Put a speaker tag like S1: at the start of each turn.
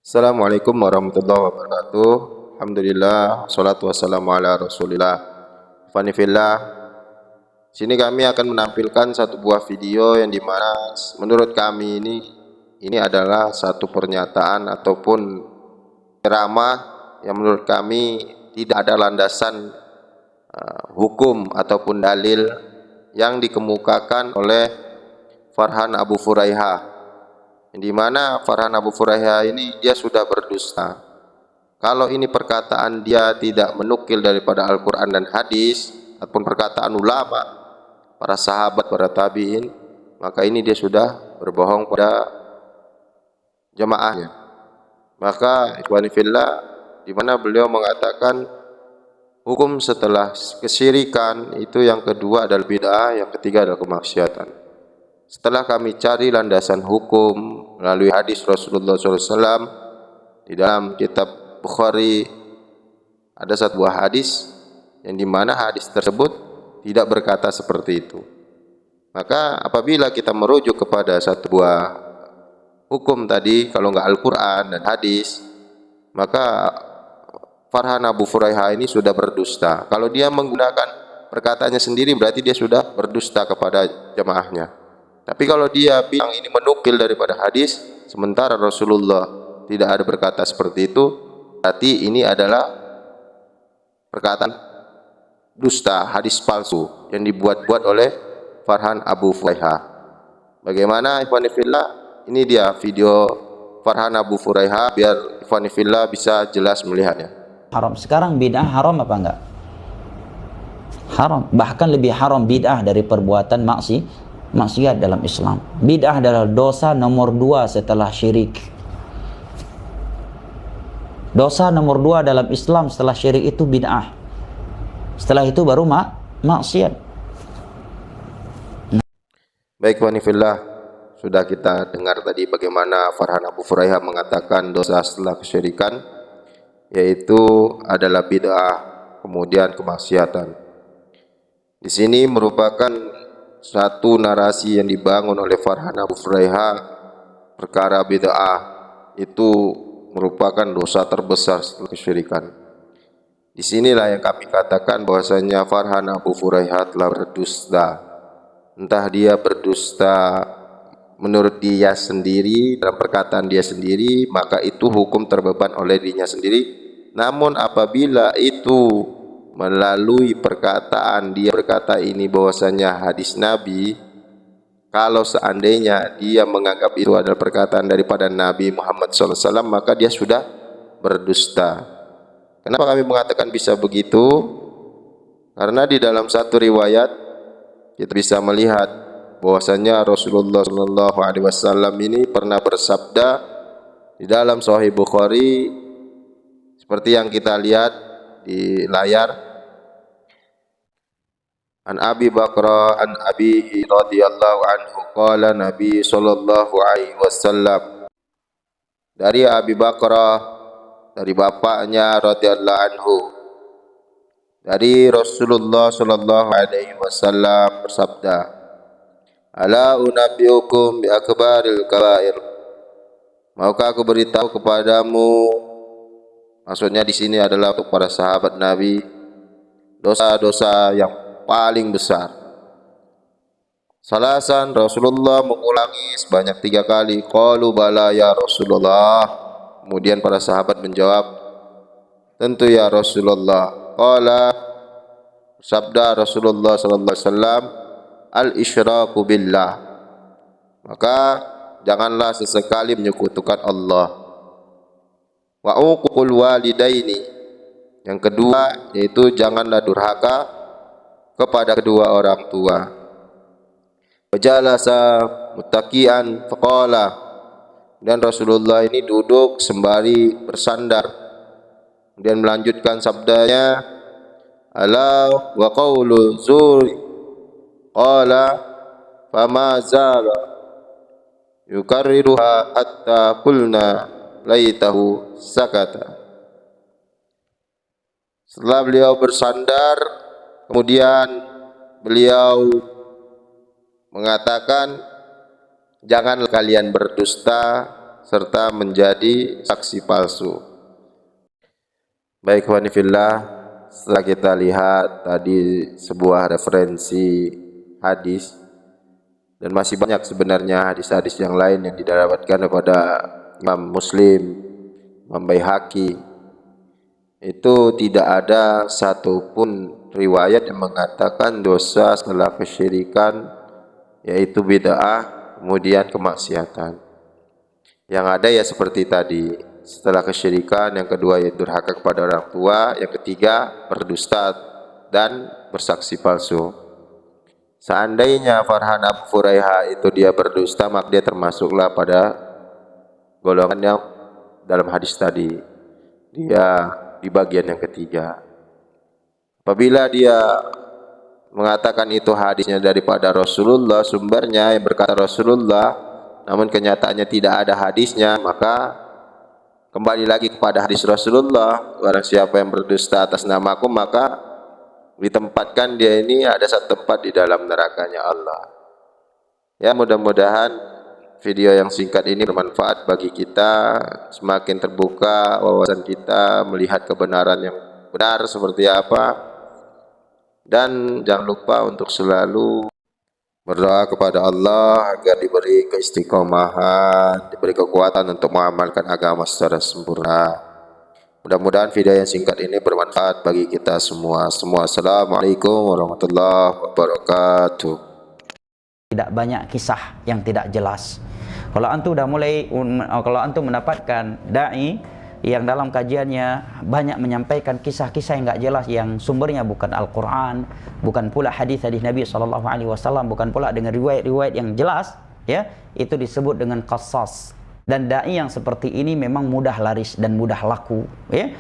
S1: Assalamualaikum warahmatullahi wabarakatuh. Alhamdulillah, salatu wassalamu ala rasulillah. Fanifillah. Sini kami akan menampilkan satu buah video yang dimana menurut kami ini adalah satu pernyataan ataupun ceramah yang menurut kami tidak ada landasan hukum ataupun dalil yang dikemukakan oleh Farhan Abu Furaiha, di mana Farhan Abu Furaiha ini dia sudah berdusta. Kalau ini perkataan dia tidak menukil daripada Al-Quran dan hadis ataupun perkataan ulama, para sahabat, para tabi'in, maka ini dia sudah berbohong pada jemaahnya. Maka ikhwani fillah, di mana beliau mengatakan hukum setelah kesyirikan itu yang kedua adalah bid'ah, yang ketiga adalah kemaksiatan. Setelah kami cari landasan hukum melalui hadis Rasulullah SAW, di dalam kitab Bukhari ada satu buah hadis yang dimana hadis tersebut tidak berkata seperti itu. Maka apabila kita merujuk kepada satu buah hukum tadi, kalau enggak Al-Quran dan hadis, maka Farhan Abu Furaiha ini sudah berdusta. Kalau dia menggunakan perkataannya sendiri berarti dia sudah berdusta kepada jemaahnya. Tapi kalau dia bilang ini menukil daripada hadis, sementara Rasulullah tidak ada berkata seperti itu, berarti ini adalah perkataan dusta, hadis palsu yang dibuat-buat oleh Farhan Abu Furaiha. Bagaimana ikhwani fillah? Ini dia video Farhan Abu Furaiha biar ikhwani fillah bisa jelas melihatnya.
S2: Haram. Sekarang bid'ah haram apa enggak? Haram. Bahkan lebih haram bid'ah dari perbuatan maksiat dalam Islam. Bid'ah adalah dosa nomor 2 setelah syirik. Dosa nomor 2 dalam Islam setelah syirik itu bid'ah. Setelah itu baru maksiat.
S1: Baik wanifillah, sudah kita dengar tadi bagaimana Farhan Abu Furaiha mengatakan dosa setelah kesyirikan yaitu adalah bid'ah, kemudian kemaksiatan. Di sini merupakan satu narasi yang dibangun oleh Farhan Abu Furaiha, perkara bid'ah itu merupakan dosa terbesar setelah kesyirikan. Disinilah yang kami katakan bahwasanya Farhan Abu Furaiha telah berdusta. Entah dia berdusta menurut dia sendiri, dalam perkataan dia sendiri, maka itu hukum terbeban oleh dirinya sendiri. Namun apabila itu melalui perkataan dia berkata ini bahwasanya hadis Nabi, kalau seandainya dia menganggap itu adalah perkataan daripada Nabi Muhammad SAW, maka dia sudah berdusta. Kenapa kami mengatakan bisa begitu? Karena di dalam satu riwayat kita bisa melihat bahwasanya Rasulullah SAW ini pernah bersabda di dalam Sahih Bukhari seperti yang kita lihat di layar. An Abi Bakra an Abihi radhiyallahu anhu qala Nabi sallallahu alaihi wasallam, dari Abi Bakra, dari bapaknya radhiyallahu anhu, dari Rasulullah sallallahu alaihi wasallam bersabda, ala unabbiukum bi akbaril kabair, maukah aku beritahu kepadamu, maksudnya di sini adalah untuk para sahabat Nabi, dosa-dosa yang paling besar. Salasan, Rasulullah mengulangi sebanyak 3 kali. Qalu bala ya Rasulullah. Kemudian para sahabat menjawab, tentu ya Rasulullah. Qala, sabda Rasulullah sallallahu alaihi wasallam, al-isyraku billah. Maka janganlah sesekali menyekutukan Allah. Wa uququl walidaini. Yang kedua yaitu janganlah durhaka kepada kedua orang tua. Wajalasa muttaqian faqala, dan Rasulullah ini duduk sembari bersandar, kemudian melanjutkan sabdanya, ala wa qawlu zuri, qala fama zala yukarriruha hatta qulna laitahu sakata. Setelah beliau bersandar, kemudian beliau mengatakan, janganlah kalian berdusta serta menjadi saksi palsu. Baik wanifillah, setelah kita lihat tadi sebuah referensi hadis, dan masih banyak sebenarnya hadis-hadis yang lain yang didapatkan kepada Imam Muslim, Imam Baihaqi, itu tidak ada satupun riwayat yang mengatakan dosa setelah kesyirikan yaitu bid'ah kemudian kemaksiatan. Yang ada ya seperti tadi, setelah kesyirikan, yang kedua yaitu durhaka kepada orang tua, yang ketiga berdusta dan bersaksi palsu. Seandainya Farhan Abu Furaiha itu dia berdusta, maka dia termasuklah pada golongan yang dalam hadis tadi, dia di bagian yang ketiga. Apabila dia mengatakan itu hadisnya daripada Rasulullah, sumbernya yang berkata Rasulullah, namun kenyataannya tidak ada hadisnya, maka kembali lagi kepada hadis Rasulullah, barang siapa yang berdusta atas namaku, maka ditempatkan dia ini ada satu tempat di dalam nerakanya Allah. Ya, mudah-mudahan video yang singkat ini bermanfaat bagi kita, semakin terbuka wawasan kita melihat kebenaran yang benar seperti apa. Dan jangan lupa untuk selalu berdoa kepada Allah agar diberi keistiqomahan, diberi kekuatan untuk mengamalkan agama secara sempurna. Mudah-mudahan video yang singkat ini bermanfaat bagi kita semua. Assalamualaikum warahmatullahi wabarakatuh.
S2: Tidak banyak kisah yang tidak jelas. Kalau antum mendapatkan dai yang dalam kajiannya banyak menyampaikan kisah-kisah yang enggak jelas, yang sumbernya bukan Al-Quran, bukan pula hadis-hadis Nabi SAW, bukan pula dengan riwayat-riwayat yang jelas, ya, itu disebut dengan qassas. Dan dai yang seperti ini memang mudah laris dan mudah laku, ya.